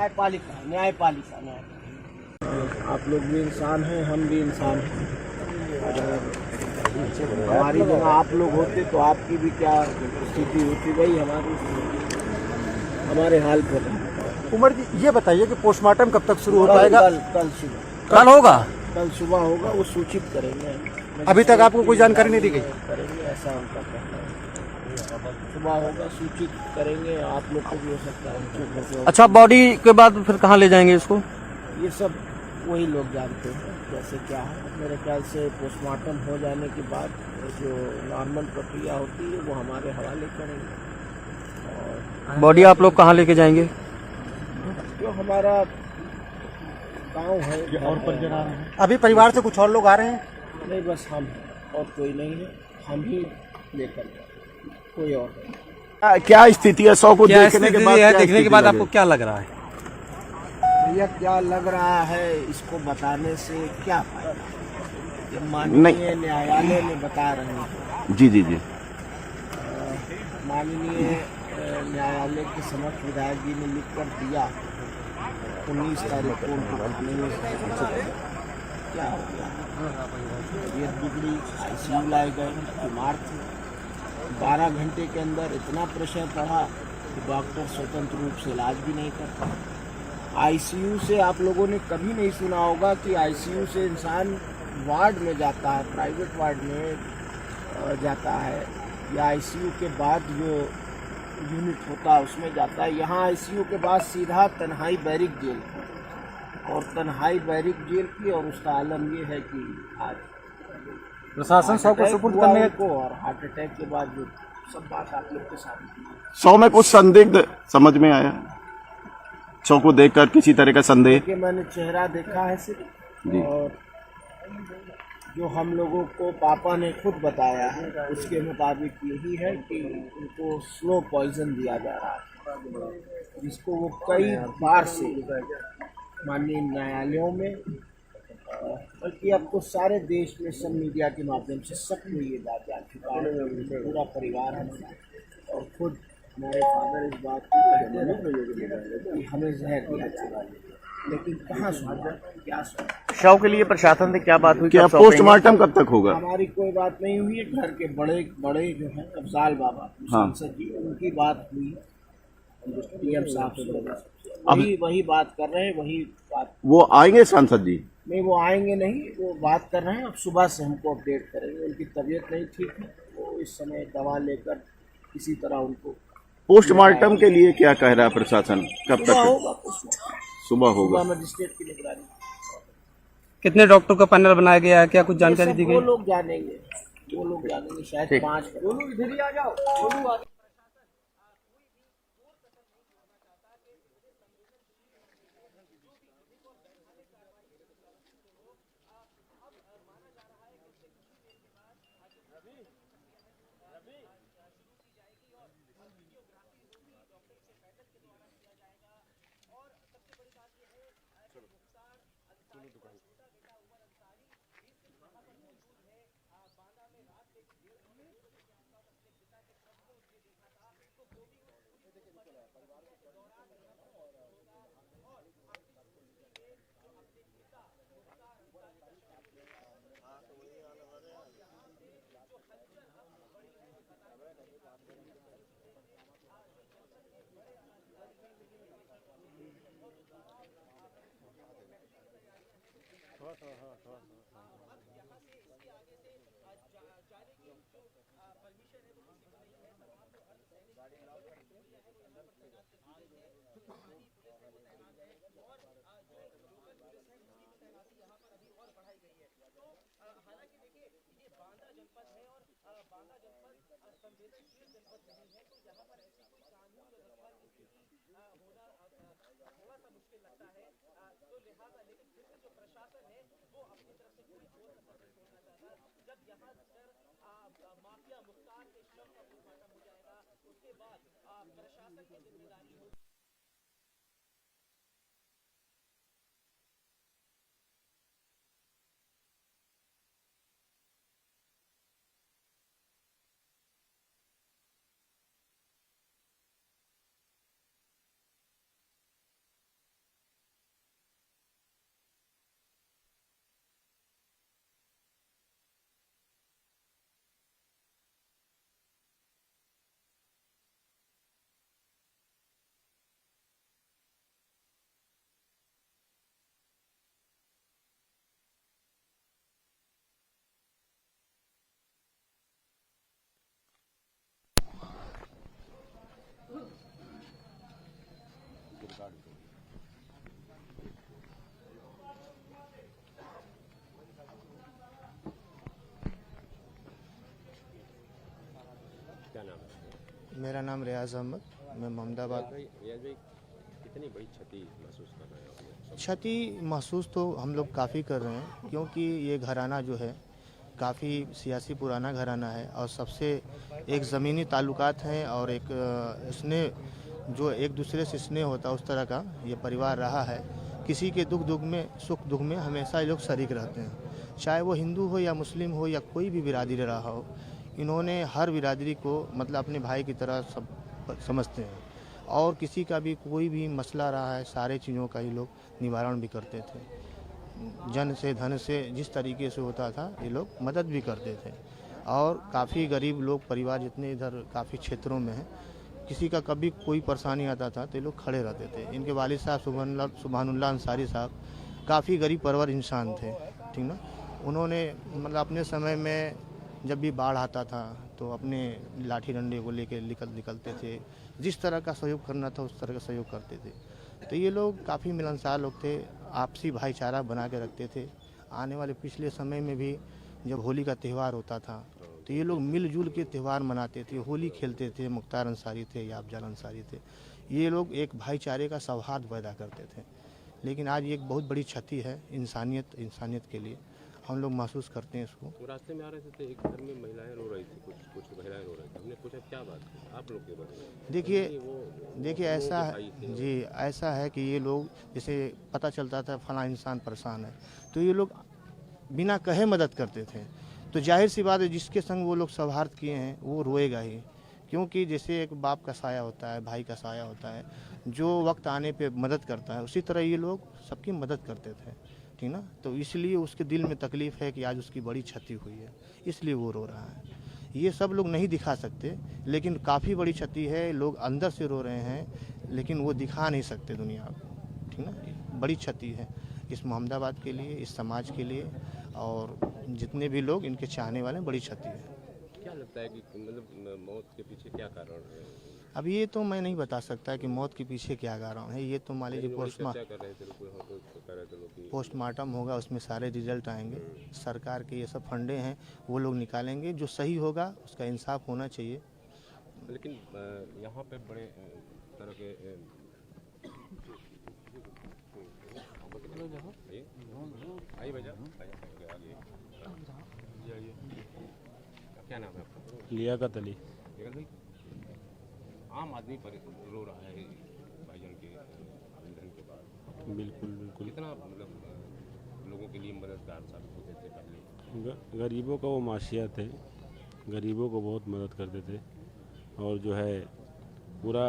न्यायपालिका न्यायपालिका आप लोग भी इंसान हैं, हम भी इंसान हैं। हमारी जगह आप लोग होते तो आपकी भी क्या स्थिति होती, वही हमारे हाल पर। उमर जी ये बताइए कि पोस्टमार्टम कब तक शुरू हो पाएगा? कल सुबह। कल होगा? कल सुबह होगा, वो सूचित करेंगे। अभी तक आपको कोई जानकारी नहीं दी गई? करेंगे, ऐसा उनका कहना है। सुबह होगा, सूचित करेंगे, आप लोग को भी हो सकता है। अच्छा, बॉडी के बाद फिर कहाँ ले जाएंगे इसको? ये सब वही लोग जानते हैं कैसे क्या है। मेरे ख्याल से पोस्टमार्टम हो जाने के बाद जो नॉर्मल प्रक्रिया होती है वो हमारे हवाले करेंगे। और बॉडी आप लोग कहाँ लेके जाएंगे? जो हमारा गांव है और परिजन आ रहे हैं? अभी परिवार से कुछ और लोग आ रहे हैं? नहीं, बस हम और कोई नहीं है, हम ही लेकर, कोई और नहीं। क्या स्थिति है? 100 को देखने के बाद आपको क्या लग रहा है? भैया क्या लग रहा है, इसको बताने से क्या फायदा? ये माननीय न्यायालय में बता रहे हैं। जी। माननीय न्यायालय के समक्ष विधायक जी ने लिख कर दिया 19 तारीख को उनको खाने में क्या हो गया, तबीयत बिगड़ी, ICU लाए गए, बीमार थे। 12 घंटे के अंदर इतना प्रेशर पड़ा कि डॉक्टर स्वतंत्र रूप से इलाज भी नहीं कर पाए। ICU से आप लोगों ने कभी नहीं सुना होगा कि ICU से इंसान वार्ड में जाता है, प्राइवेट वार्ड में जाता है, या ICU के बाद जो यूनिट होता है उसमें जाता है। यहाँ ICU के बाद सीधा तन्हाई बैरिक जेल की, और तन्हाई बैरिक जेल की, और उसका आलम ये है कि आज प्रशासन 100 को सुपुर्द करने को, और हार्ट अटैक के बाद जो सब बात आप लोग के साथ 100 में कुछ संदिग्ध समझ में आया? 100 को देखकर किसी तरह का संदेह? कि मैंने चेहरा देखा है सिर्फ, और जो हम लोगों को पापा ने खुद बताया है उसके मुताबिक यही है कि उनको स्लो पॉइजन दिया जा रहा है, जिसको वो कई बार से माननीय न्यायालयों में, बल्कि अब तो सारे देश में सब मीडिया के माध्यम से सबको ये बात जा चुका है, पूरा परिवार है, और खुद हमारे फादर इस बात को कहते कि हमें जहर दिया जा रहा है, लेकिन कहाँ सुना, क्या सुना। शव के लिए प्रशासन से क्या बात हुई? क्या पोस्टमार्टम कब तक होगा? हमारी कोई बात नहीं हुई है। घर के बड़े जो हैं अफजाल बाबा सांसद जी, उनकी बात हुई PM साहब से, वही बात कर रहे हैं, वही बात। वो आएंगे सांसद जी? नहीं, वो आएंगे नहीं, वो बात कर रहे हैं। अब सुबह से हमको अपडेट करेंगे। उनकी तबीयत नहीं ठीक है, वो इस समय दवा लेकर किसी तरह उनको। पोस्टमार्टम के लिए क्या कह रहा है प्रशासन? कब तक होगा? सुबह होगा। मजिस्ट्रेट की निगरानी। कितने डॉक्टर का पैनल बनाया गया है, क्या कुछ जानकारी दी गई? वो लोग जानेंगे, शायद 5। इधर ही आ जाओ। मेरा नाम रियाज अहमद, मैं मोहम्मदाबाद। कितनी बड़ी क्षति महसूस कर रहे हैं? क्षति महसूस तो हम लोग काफ़ी कर रहे हैं, क्योंकि ये घराना जो है काफ़ी सियासी पुराना घराना है और सबसे एक ज़मीनी ताल्लुकात हैं और एक स्नेह, जो एक दूसरे से स्नेह होता है उस तरह का ये परिवार रहा है। किसी के दुख में सुख दुख में हमेशा ये लोग शरीक रहते हैं, चाहे वो हिंदू हो या मुस्लिम हो या कोई भी बिरादरी रहा हो। इन्होंने हर बिरादरी को मतलब अपने भाई की तरह सब समझते हैं और किसी का भी कोई भी मसला रहा है सारे चीज़ों का ये लोग निवारण भी करते थे। जन से धन से जिस तरीके से होता था ये लोग मदद भी करते थे और काफ़ी गरीब लोग परिवार जितने इधर काफ़ी क्षेत्रों में हैं, किसी का कभी कोई परेशानी आता था तो ये लोग खड़े रहते थे। इनके वालिद साहब सुभानुल्लाह अंसारी साहब काफ़ी गरीब परवर इंसान थे, ठीक ना। उन्होंने मतलब अपने समय में जब भी बाढ़ आता था तो अपने लाठी डंडे को लेके निकलते थे, जिस तरह का सहयोग करना था उस तरह का सहयोग करते थे। तो ये लोग काफ़ी मिलनसार लोग थे, आपसी भाईचारा बना के रखते थे। आने वाले पिछले समय में भी जब होली का त्यौहार होता था तो ये लोग मिलजुल के त्यौहार मनाते थे, होली खेलते थे। मुख्तार अंसारी थे या अफजल अंसारी थे, ये लोग एक भाईचारे का सौहार्द पैदा करते थे। लेकिन आज ये एक बहुत बड़ी क्षति है इंसानियत के लिए, हम लोग महसूस करते हैं इसको। वो रास्ते में आ रहे थे, एक घर में महिलाएं रो रही थी, कुछ महिलाएं रो रही थी। हमने पूछा क्या बात है आप लोग के बारे में? देखिए ऐसा है जी, ऐसा है कि ये लोग जैसे पता चलता था फला इंसान परेशान है तो ये लोग बिना कहे मदद करते थे। तो जाहिर सी बात है जिसके संग वो लोग सौहार्द किए हैं वो रोएगा ही, क्योंकि जैसे एक बाप का साया होता है, भाई का साया होता है, जो वक्त आने पे मदद करता है, उसी तरह ये लोग सबकी मदद करते थे, ठीक ना। तो इसलिए उसके दिल में तकलीफ़ है कि आज उसकी बड़ी क्षति हुई है, इसलिए वो रो रहा है। ये सब लोग नहीं दिखा सकते, लेकिन काफ़ी बड़ी क्षति है, लोग अंदर से रो रहे हैं लेकिन वो दिखा नहीं सकते दुनिया को, ठीक ना। बड़ी क्षति है इस मोहम्मदाबाद के लिए, इस समाज के लिए और जितने भी लोग इनके चाहने वाले, बड़ी क्षति है। क्या लगता है कि मतलब मौत के पीछे क्या कारण है? अब ये तो मैं नहीं बता सकता कि मौत के पीछे क्या कारण है। ये तो मान लीजिए पोस्टमार्टम होगा, उसमें सारे रिजल्ट आएंगे। सरकार के ये सब फंडे हैं वो लोग निकालेंगे, जो सही होगा उसका इंसाफ होना चाहिए। लेकिन यहाँ पे बड़े तरह के क्या नाम है आपका? लियाकत अली। भाई, आम आदमी पर रो रहा है भाईजान के निधन के बाद। बिल्कुल कितना मतलब लोगों के लिए मददगार साबित होते थे पहले? गरीबों का वो माशिया थे, गरीबों को बहुत मदद करते थे और जो है पूरा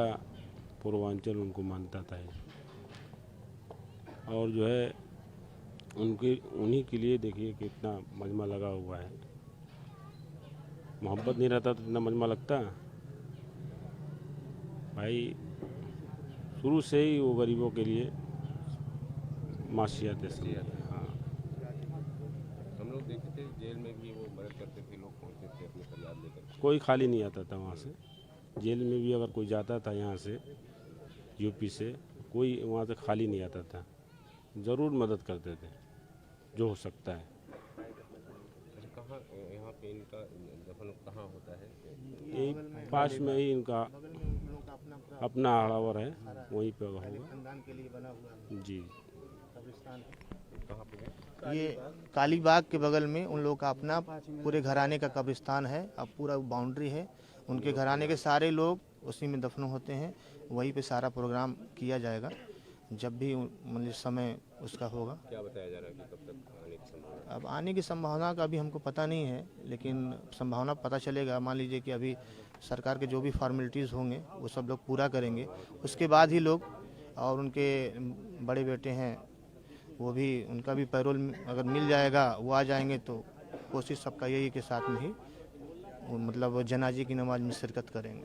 पूर्वांचल उनको मानता था। और जो है उन्हीं के लिए देखिए कितना मजमा लगा हुआ है। मोहब्बत नहीं रहता तो इतना मजमा लगता भाई। शुरू से ही वो गरीबों के लिए माशिया थे। हाँ, हम लोग देखते थे जेल में भी वो मदद करते थे, लोग पहुँचते थे अपनी फरियाद लेकर। कोई खाली नहीं आता था वहाँ से। जेल में भी अगर कोई जाता था यहाँ से यूपी से, कोई वहाँ से खाली नहीं आता था, ज़रूर मदद करते थे जो हो सकता है। कहाँ यहाँ पे इनका दफन कहाँ होता है? यही पास में ही इनका अपना आड़ावर है, वहीं पे होगा के लिए बना हुआ जी। कहाँ पे? ये कालीबाग के बगल में उन लोगों का अपना पूरे घराने का कब्रिस्तान है। अब पूरा बाउंड्री है, उनके घराने के सारे लोग उसी में दफन होते हैं। वहीं पे सारा प्रोग्राम किया जाएगा जब भी मतलब समय उसका होगा। क्या बताया जा रहा है कि कब तक आने की संभावना? अब आने की संभावना का अभी हमको पता नहीं है, लेकिन संभावना पता चलेगा। मान लीजिए कि अभी सरकार के जो भी फॉर्मेलिटीज़ होंगे वो सब लोग पूरा करेंगे, उसके बाद ही लोग, और उनके बड़े बेटे हैं वो भी, उनका भी पैरोल अगर मिल जाएगा वो आ जाएंगे। तो कोशिश सबका यही के साथ में ही मतलब जनाजे की नमाज में शिरकत करेंगे।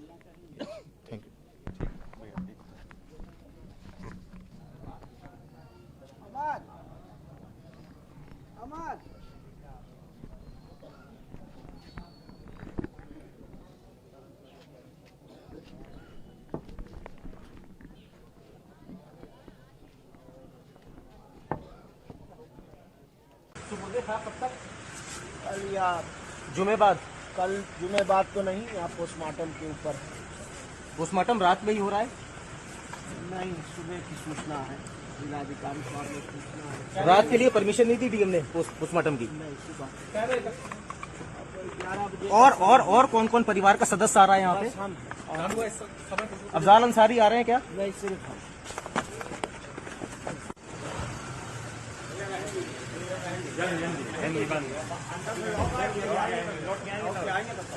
Thank you. कल या जुमे बाद, कल जुमे बाद तो नहीं, यहाँ पोस्टमार्टम के ऊपर पोस्टमार्टम रात में ही हो रहा है। नहीं, सुबह की सूचना है, जिलाधिकारी साहब ने सूचना है। रात के लिए परमिशन नहीं दी डीएम ने पोस्टमार्टम की। नहीं, सुबह 11 बजे। और कौन कौन परिवार का सदस्य आ रहा है यहाँ पे? बस हम अफजाल अंसारी आ रहे हैं क्या? नहीं, सिर्फ हम।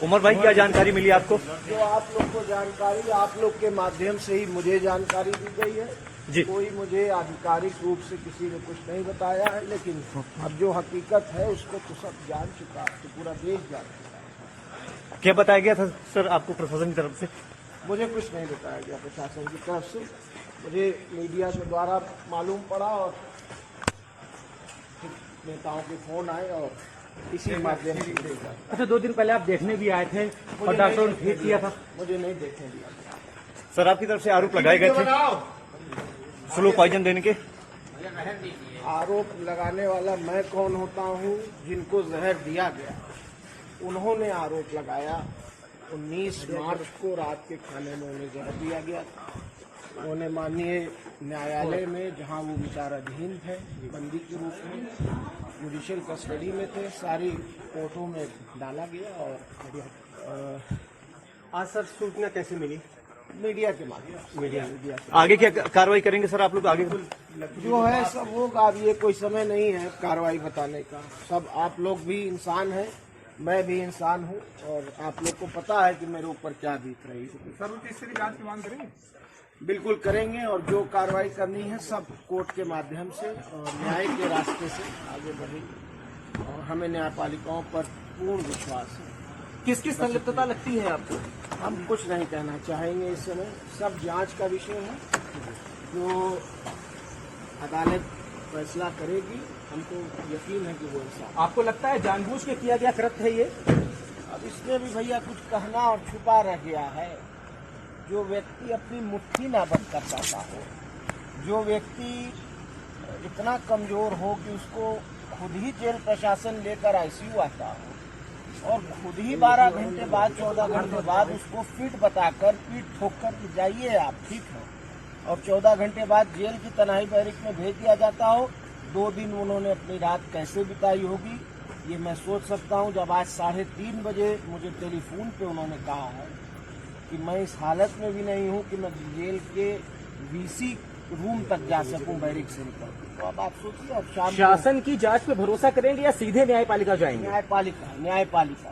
उमर भाई, क्या जानकारी मिली आपको? जो आप लोग को जानकारी, आप लोग के माध्यम से ही मुझे जानकारी दी गई है जी। कोई मुझे आधिकारिक रूप से किसी ने कुछ नहीं बताया है, लेकिन अब जो हकीकत है उसको तो सब जान चुका है, तो पूरा देश जान चुका क्या बताया गया था सर आपको प्रशासन की तरफ से? है। मुझे कुछ नहीं बताया गया प्रशासन की तरफ से, मुझे मीडिया के द्वारा मालूम पड़ा और नेताओं के फोन आए और इसी माध्यम से मुझे जाना। अच्छा, 2 दिन पहले आप देखने भी आए थे और डॉक्टरों ने ठीक किया था। मुझे नहीं देखने दिया। सर, आपकी तरफ से आरोप लगाए गए थे स्लो पॉइजन देने के। आरोप लगाने वाला मैं कौन होता हूँ? जिनको जहर दिया गया उन्होंने आरोप लगाया। 19 मार्च को रात के खाने में उन्हें जहर दिया गया था। उन्होंने माननीय न्यायालय में, जहाँ वो विचाराधीन थे बंदी के रूप में, जुडिशियल कस्टडी में थे, सारी कोर्टों में डाला गया। और आज सर सूचना कैसे मिली? मीडिया के माध्यम, मीडिया से आगे क्या कार्रवाई करेंगे सर आप लोग? आगे जो है सब होगा। अब ये कोई समय नहीं है कार्रवाई बताने का। सब आप लोग भी इंसान हैं, मैं भी इंसान हूँ, और आप लोग को पता है कि मेरे ऊपर क्या बीत रही है। सर्वोच्च जांच की मांग करेंगे? बिल्कुल करेंगे, और जो कार्रवाई करनी है सब कोर्ट के माध्यम से और न्याय के रास्ते से आगे बढ़ेगी, और हमें न्यायपालिकाओं पर पूर्ण विश्वास है। किसकी संलिप्तता लगती है आपको? हम कुछ नहीं कहना चाहेंगे इस समय, सब जांच का विषय है। जो अदालत फैसला करेगी, हमको यकीन है कि वो इंसाफ। आपको लगता है जानबूझ के किया गया कृत्य है ये? अब इसमें भी भैया कुछ कहना और छुपा रह गया है। जो व्यक्ति अपनी मुट्ठी ना बंद कर पाता हो, जो व्यक्ति इतना कमजोर हो कि उसको खुद ही जेल प्रशासन लेकर आईसीयू आता हो, और खुद ही 12 घंटे बाद, 14 घंटे बाद उसको फिट बताकर, पीठ ठोक कर कि जाइए आप ठीक है, और 14 घंटे बाद जेल की तन्हाई बैरिक में भेज दिया जाता हो। 2 दिन उन्होंने अपनी रात कैसे बिताई होगी ये मैं सोच सकता हूँ। जब आज 3:30 बजे मुझे टेलीफोन पे उन्होंने कहा है कि मैं इस हालत में भी नहीं हूँ कि मैं जेल के वीसी रूम तक जा सकूं बैरिक से निकल, तो अब आप सोचिए। अब शाम शासन की जांच पे भरोसा करेंगे या सीधे न्यायपालिका जाएंगे? न्यायपालिका न्यायपालिका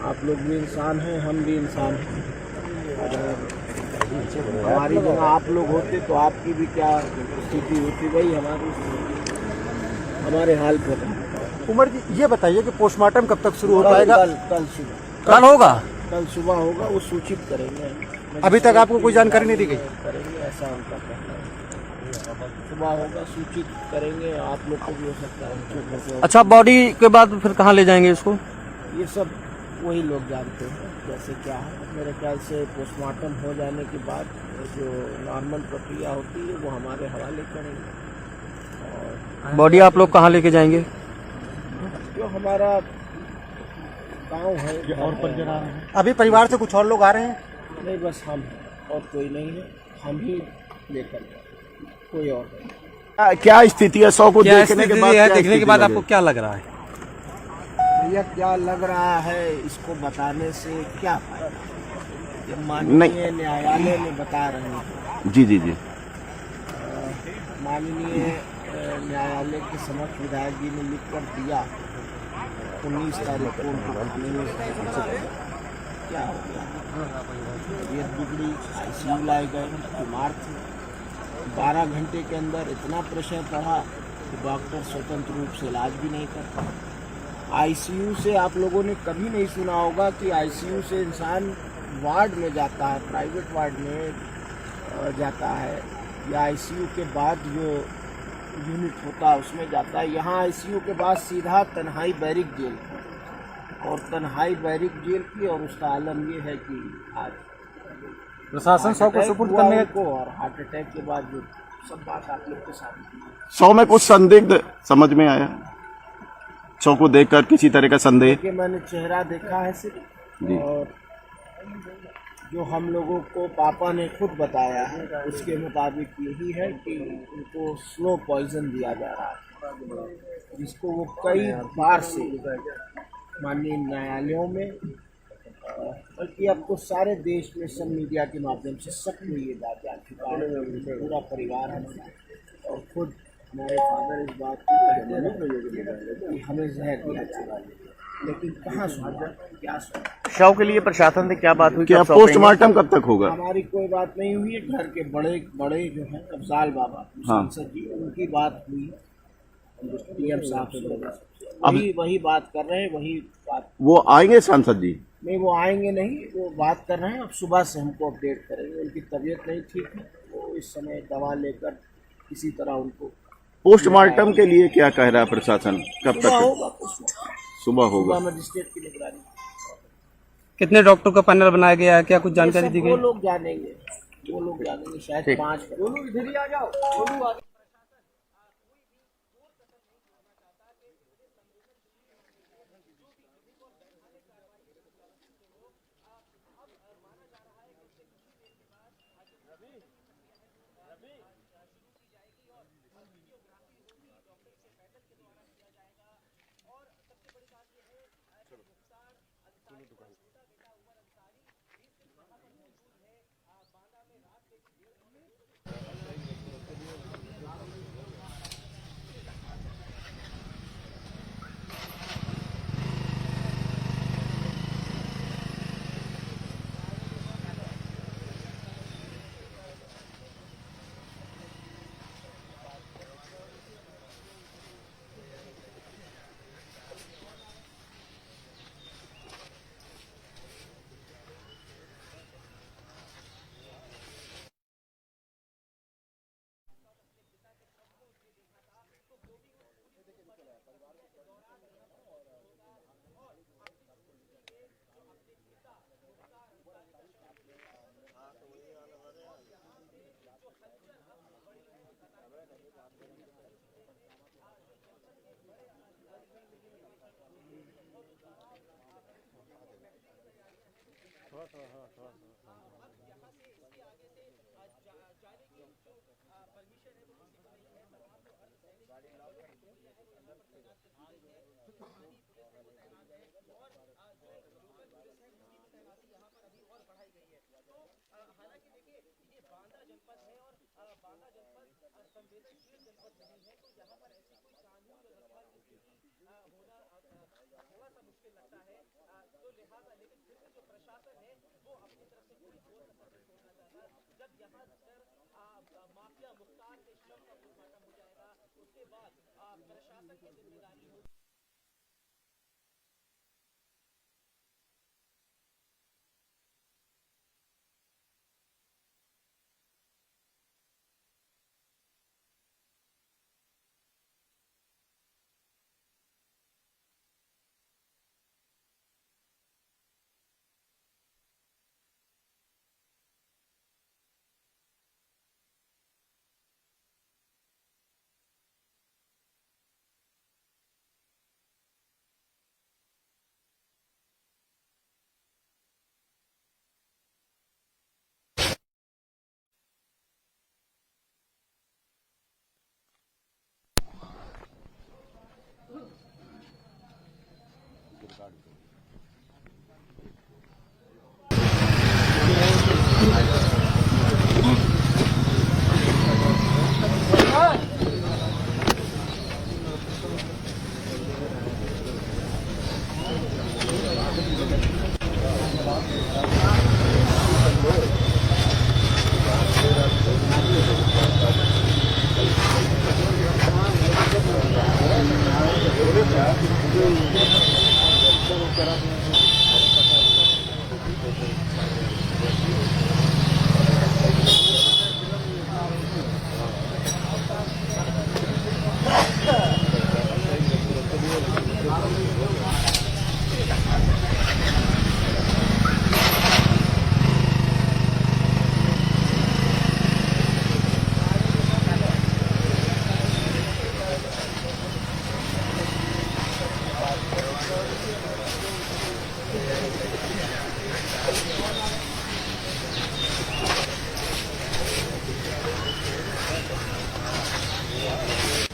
आप लोग भी इंसान हैं, हम भी इंसान हैं। हमारी जगह आप लोग होते तो आपकी भी क्या स्थिति होती, वही हमारे हाल पर। उमर जी, ये बताइए कि पोस्टमार्टम कब तक शुरू हो पाएगा? कल सुबह। कल होगा? कल सुबह होगा, वो सूचित करेंगे। अभी तक आपको कोई जानकारी नहीं दी गई? करेंगे, ऐसा उनका कहना है। सुबह होगा, सूचित करेंगे। आप लोग को भी हो सकता है। अच्छा, बॉडी के बाद फिर कहाँ ले जाएंगे इसको? ये सब वही लोग जानते हैं जैसे क्या है। मेरे ख्याल से पोस्टमार्टम हो जाने के बाद जो नॉर्मल प्रक्रिया होती है वो हमारे हवाले करेंगे। और बॉडी आप लोग कहाँ लेके जाएंगे? जो हमारा गांव है और पर जरा है। अभी परिवार से कुछ और लोग आ रहे हैं? नहीं, बस हम हैं और कोई नहीं है। हम ही लेकर जाए, कोई और नहीं। क्या स्थिति है? 100 को देखने के बाद देखने के बाद आपको क्या लग रहा है? भैया क्या लग रहा है इसको बताने से क्या फायदा? ये माननीय न्यायालय में बता रहे हैं। जी जी जी। माननीय न्यायालय के समक्ष विधायक जी ने लिख कर दिया 19 तारीख को उनको रखने में क्या हो गया? तबीयत बिगड़ी, आईसीयू लाए गए, बीमार थे। 12 घंटे के अंदर इतना प्रेशर पड़ा कि डॉक्टर स्वतंत्र रूप से इलाज भी नहीं कर पाए। आईसीयू से आप लोगों ने कभी नहीं सुना होगा कि आईसीयू से इंसान वार्ड में जाता है, प्राइवेट वार्ड में जाता है, या आईसीयू के बाद जो यूनिट होता है उसमें जाता है। यहाँ आईसीयू के बाद सीधा तन्हाई बैरिक जेल, और तन्हाई बैरिक जेल की, और उसका आलम ये है कि आज प्रशासन 100 को सुपुर्द करने को, और हार्ट अटैक के बाद जो सब बात आप लोग के साथ 100 में कुछ संदिग्ध समझ में आया? 100 को देखकर किसी तरह का संदेह? कि मैंने चेहरा देखा है सिर्फ, जी। और जो हम लोगों को पापा ने खुद बताया है उसके मुताबिक यही है कि उनको स्लो पॉइजन दिया जा रहा है, जिसको वो कई बार से माननीय न्यायालयों में बल्कि अब तो सारे देश में सब मीडिया के माध्यम से सबको ये बात जान चुका है, पूरा परिवार हमारा और खुद हमारे फादर इस बात को कहते हैं कि हमें जहर दिया जा रहा है, लेकिन कहाँ सुना, क्या सुना। शव के लिए प्रशासन से क्या बात हुई? क्या कब सौंपेंगे? पोस्टमार्टम कब तक होगा? हमारी कोई बात नहीं हुई है। घर के बड़े बड़े जो हैं अफजाल बाबा हाँ। सांसद जी, उनकी बात हुई पीएम साहब से, अब वही बात कर रहे हैं, वही बात। वो आएंगे सांसद जी? नहीं, वो आएंगे नहीं, वो बात कर रहे हैं। अब सुबह से हमको अपडेट करेंगे। उनकी तबीयत नहीं ठीक है, वो इस समय दवा लेकर किसी तरह उनको पोस्टमार्टम के लिए क्या कह रहा है प्रशासन? कब सुबह तक? होगा, सुबह होगा। सुबह मजिस्ट्रेट की निगरानी। कितने डॉक्टर का पैनल बनाया गया है, क्या कुछ जानकारी दी वो गई? लोग जानेंगे, वो लोग जानेंगे, शायद 5।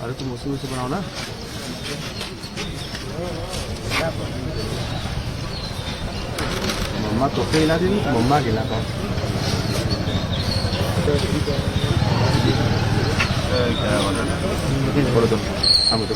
अरे तुम उसी में से बनाओ ना। मम्मा तो हिला देगी, मम्मा गिला पाओ। छोड़ दो, हम दो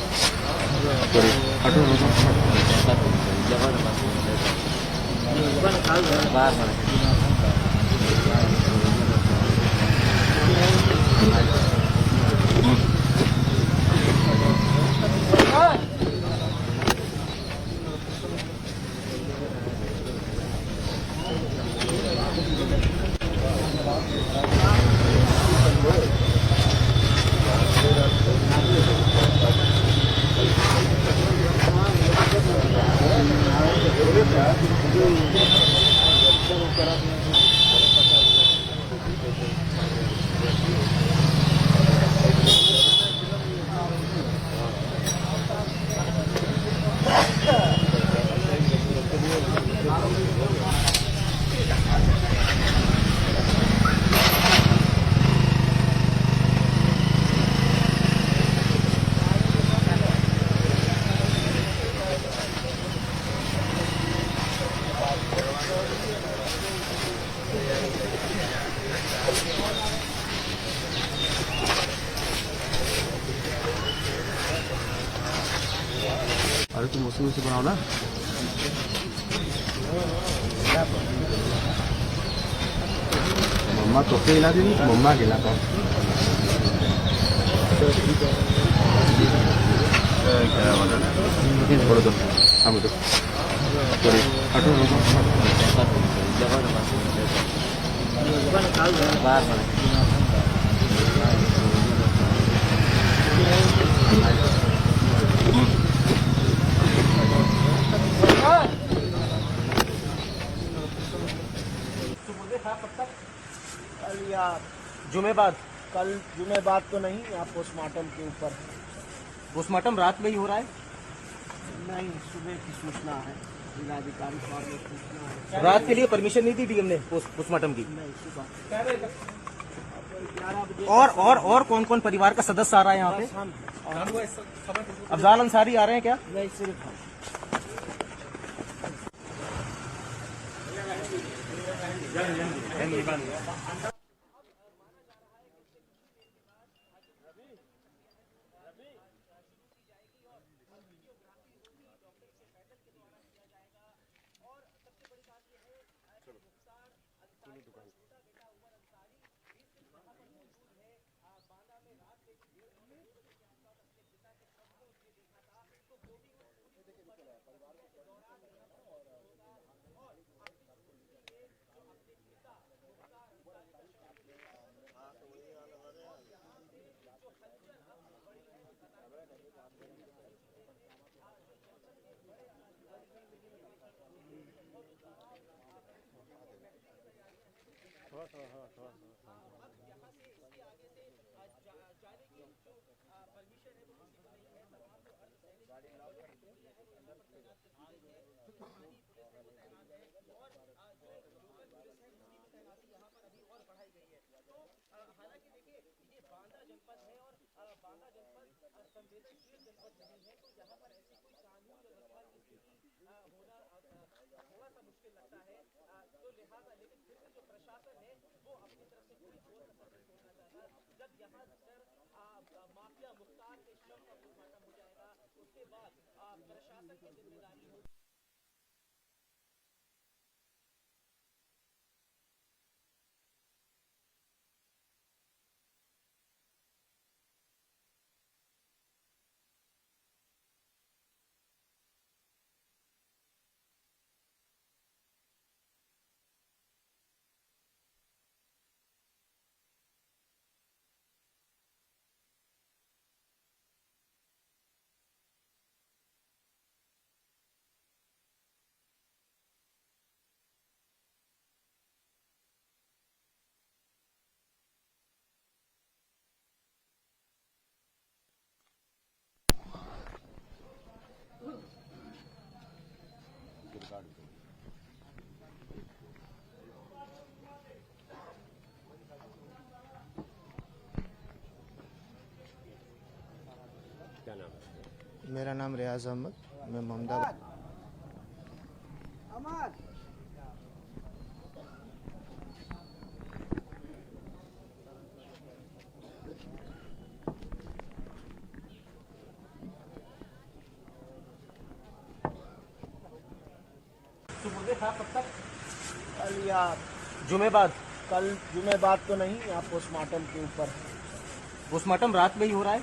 अरे तुम उसी में से बनाओ ना। मम्मा तो हिला देगी, मम्मा गिला पाओ। छोड़ दो, हम दो कल या जुमे बाद कल जुमे बाद तो नहीं, या पोस्टमार्टम के ऊपर। पोस्टमार्टम रात में ही हो रहा है। नहीं, सुबह की सूचना है, जिलाधिकारी साहब ने सूचना है। रात के लिए परमिशन नहीं दी डीएम ने पोस्टमार्टम की। नहीं, सुबह 11 बजे। और कौन कौन परिवार का सदस्य आ रहा है यहाँ पे? बस हम अफजाल अंसारी आ रहे हैं क्या? नहीं, सिर्फ हम। क्या नाम है? मेरा नाम रियाज अहमद, मैं मोहम्मदाबाद। कल या जुमे बाद तो नहीं, यहाँ पोस्टमार्टम के ऊपर। पोस्टमार्टम रात में ही हो रहा है।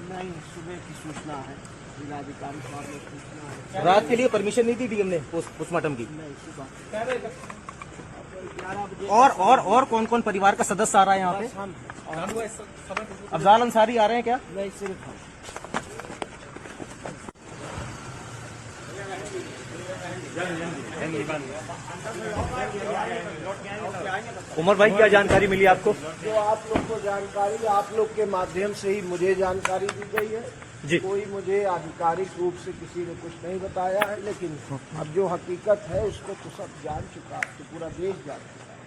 नहीं, सुबह की सूचना है, जिलाधिकारी साहब ने सूचना है। रात के लिए परमिशन नहीं दी डीएम ने पोस्टमार्टम की। नहीं, सुबह 11 बजे। और कौन कौन परिवार का सदस्य आ रहा है यहाँ पे? हम अफजाल अंसारी आ रहे हैं क्या? नहीं, सिर्फ हम। उमर भाई, क्या जानकारी मिली आपको? जो आप लोग को जानकारी, आप लोग के माध्यम से ही मुझे जानकारी दी गई है जी। कोई मुझे आधिकारिक रूप से किसी ने कुछ नहीं बताया है, लेकिन अब जो हकीकत है उसको तो सब जान चुका है, तो पूरा देश जान चुका है।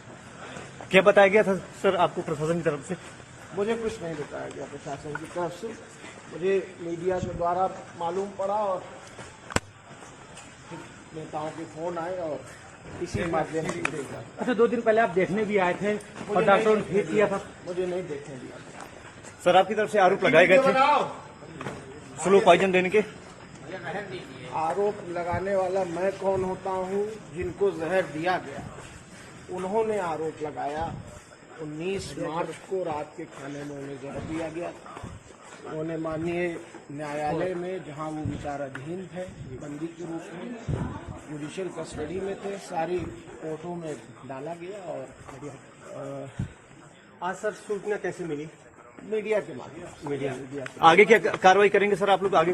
क्या बताया गया था सर आपको प्रशासन की तरफ से? मुझे कुछ नहीं बताया गया प्रशासन की तरफ से, मुझे मीडिया के द्वारा मालूम पड़ा और नेताओं के फोन आए और इसी माध्यम से देखा। अच्छा, 2 दिन पहले आप देखने भी आए थे और डॉक्टरों ने ठीक किया था। मुझे नहीं देखने दिया। सर, आपकी तरफ से आरोप लगाए गए थे स्लो पॉइजन देने के। आरोप लगाने वाला मैं कौन होता हूँ? जिनको जहर दिया गया उन्होंने आरोप लगाया। 19 मार्च को रात के खाने में उन्हें जहर दिया गया। उन्होंने माननीय न्यायालय में, जहां वो विचाराधीन थे, बंदी के रूप में जुडिशियल कस्टडी में थे, सारी कोर्टों में डाला गया। और आज सर सूचना कैसे मिली? मीडिया के माध्यम मीडिया आगे क्या कार्रवाई करेंगे सर आप लोग? आगे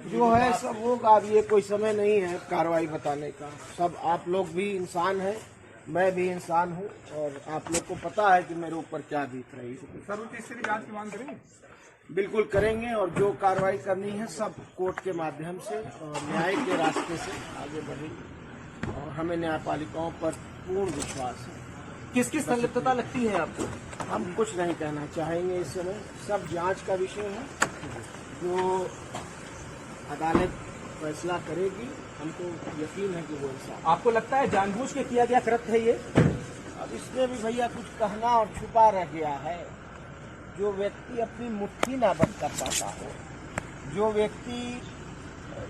जो है सब होगा। अब ये कोई समय नहीं है कार्रवाई बताने का। सब आप लोग भी इंसान हैं, मैं भी इंसान हूँ, और आप लोग को पता है कि मेरे ऊपर क्या बीत रही है। सर, तीसरी जांच की मांग करेंगे? बिल्कुल करेंगे, और जो कार्रवाई करनी है सब कोर्ट के माध्यम से और न्याय के रास्ते से आगे बढ़ेगी, और हमें न्यायपालिकाओं पर पूर्ण विश्वास है। किसकी संलिप्तता लगती है आपको? हम कुछ नहीं कहना चाहेंगे इस समय, सब जांच का विषय है। जो अदालत फैसला करेगी, हमको यकीन है कि वो इंसाफ। आपको लगता है जानबूझ के किया गया कृत्य है ये? अब इसमें भी भैया कुछ कहना और छुपा रह गया है। जो व्यक्ति अपनी मुट्ठी ना बंद कर पाता हो, जो व्यक्ति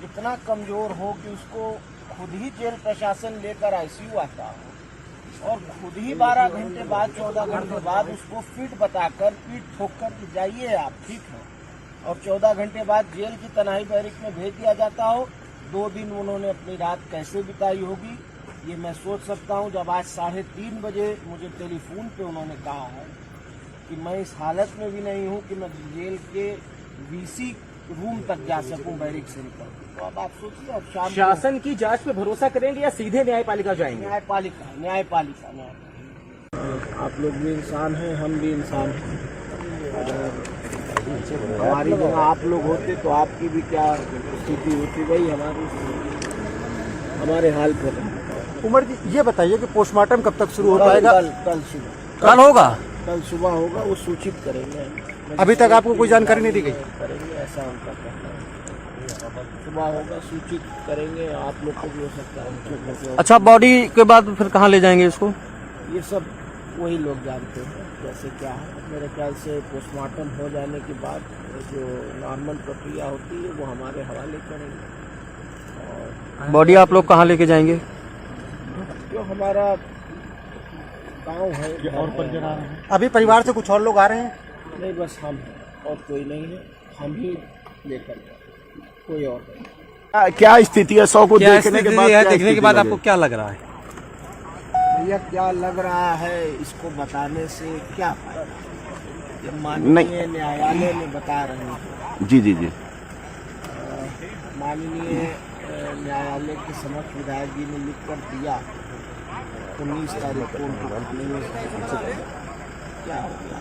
इतना कमजोर हो कि उसको खुद ही जेल प्रशासन लेकर आईसीयू आता हो, और खुद ही 12 घंटे बाद 14 घंटे बाद उसको फिट बताकर पीठ ठोक कर कि जाइए आप ठीक है, और 14 घंटे बाद जेल की तनाई बैरिक में भेज दिया जाता हो। 2 दिन उन्होंने अपनी रात कैसे बिताई होगी ये मैं सोच सकता हूँ। जब आज 3:30 बजे मुझे टेलीफोन पे उन्होंने कहा है कि मैं इस हालत में भी नहीं हूँ कि मैं जेल के वीसी रूम तक जा सकूं बैरिक से निकल, तो अब आप सोचिए। अब शासन की जांच पे भरोसा करेंगे या सीधे न्यायपालिका जाएंगे? न्यायपालिका। आप लोग भी इंसान हैं, हम भी इंसान हैं। हमारी जगह आप लोग होते तो आपकी भी क्या स्थिति होती, वही हमारे हाल पर। उमर जी, ये बताइए कि पोस्टमार्टम कब तक शुरू हो पाएगा? कल सुबह। कल होगा? कल सुबह होगा, वो सूचित करेंगे। अभी तक आपको कोई जानकारी नहीं दी गई? करेंगे, ऐसा उनका कहना है। सुबह होगा, सूचित करेंगे। आप लोग को भी हो सकता है। अच्छा, बॉडी के बाद फिर कहाँ ले जाएंगे इसको? ये सब वही लोग जानते हैं कैसे क्या है। मेरे ख्याल से पोस्टमार्टम हो जाने के बाद जो नॉर्मल प्रक्रिया होती है वो हमारे हवाले करेंगे। और बॉडी आप लोग कहाँ लेके जाएंगे? जो हमारा गांव है और परिजन आ रहे हैं? अभी परिवार से कुछ और लोग आ रहे हैं? नहीं, बस हम हैं और कोई नहीं है। हम ही लेकर जाएंगे, कोई और नहीं। क्या स्थिति है 100 को देखने के बाद? देखने के बाद आपको क्या लग रहा है? भैया क्या लग रहा है इसको बताने से क्या फायदा? ये माननीय न्यायालय में बता रहे हैं। जी। माननीय न्यायालय के समक्ष विधायक जी ने लिख कर दिया 19 तारीख को उनको खाने में क्या हो गया,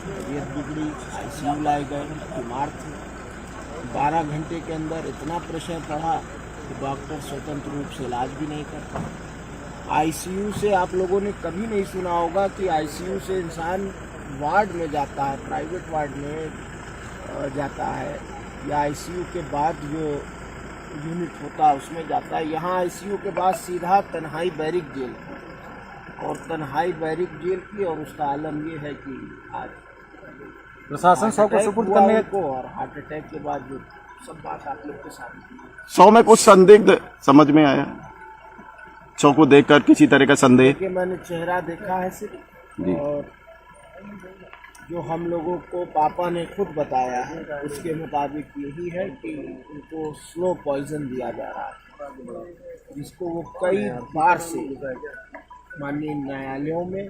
तबीयत बिगड़ी, आईसीयू लाए गए, बीमार थे। 12 घंटे के अंदर इतना प्रेशर पड़ा कि डॉक्टर स्वतंत्र रूप से इलाज भी नहीं कर पाए। आईसीयू से आप लोगों ने कभी नहीं सुना होगा कि आईसीयू से इंसान वार्ड में जाता है, प्राइवेट वार्ड में जाता है, या आईसीयू के बाद जो यूनिट होता है उसमें जाता है। यहाँ आईसीयू के बाद सीधा तन्हाई बैरिक जेल, और तन्हाई बैरिक जेल की, और उसका आलम ये है कि आज प्रशासन शव को सुपुर्द करने को, और हार्ट अटैक के बाद जो सब बात आप लोग के साथ 100 में कुछ संदिग्ध समझ में आया? 100 को देखकर किसी तरह का संदेह? कि मैंने चेहरा देखा है सिर्फ, जी। और जो हम लोगों को पापा ने खुद बताया है उसके मुताबिक यही है कि उनको स्लो पॉइजन दिया जा रहा है, जिसको वो कई बार से माननीय न्यायालयों में,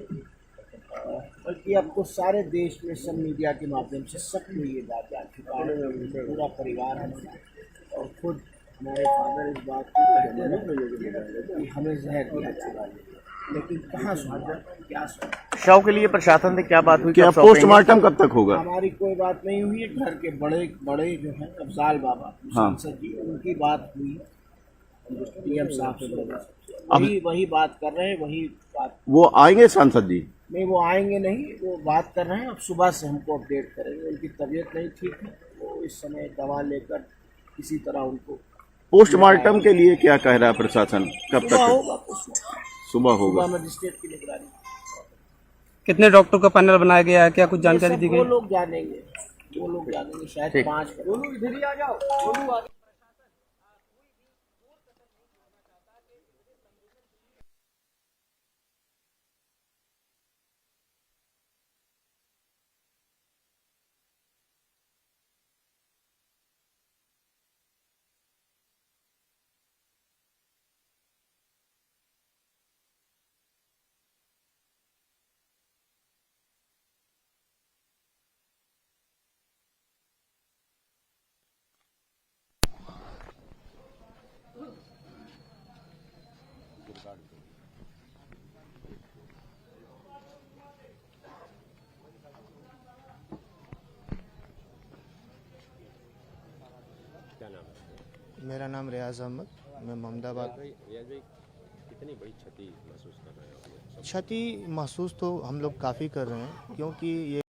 बल्कि अब तो सारे देश में सब मीडिया के माध्यम से सबको ये बात जा चुका है, पूरा परिवार हमारा, और खुद हमारे फादर इस बात को कहते हैं कि हमें जहर दिया चला, लेकिन कहाँ सुना, क्या सुना। शव के लिए प्रशासन से क्या बात हुई? क्या कब सौंपेंगे? पोस्टमार्टम कब तक होगा? हमारी कोई बात नहीं हुई है। घर के बड़े बड़े जो हैं अफजाल बाबा सांसद जी, उनकी बात हुई पीएम साहब से, वही बात कर रहे हैं, वही बात। वो आएंगे सांसद जी? नहीं, वो आएंगे नहीं, वो बात कर रहे हैं। अब सुबह से हमको अपडेट करेंगे। उनकी तबीयत नहीं ठीक है, वो इस समय दवा लेकर किसी तरह उनको पोस्टमार्टम के लिए क्या कह रहा है प्रशासन? कब सुबह तक? होगा, सुबह होगा। सुबह मजिस्ट्रेट की निगरानी। कितने डॉक्टर का पैनल बनाया गया है, क्या कुछ जानकारी दी वो गई? लोग जानेंगे, वो लोग जानेंगे, शायद 5 दोनों इधर ही आ जाओ। मेरा नाम रियाज अहमद, मैं मोहम्मदाबाद। रियाज भाई, कितनी बड़ी क्षति महसूस कर रहे हैं? क्षति महसूस तो हम लोग काफ़ी कर रहे हैं, क्योंकि ये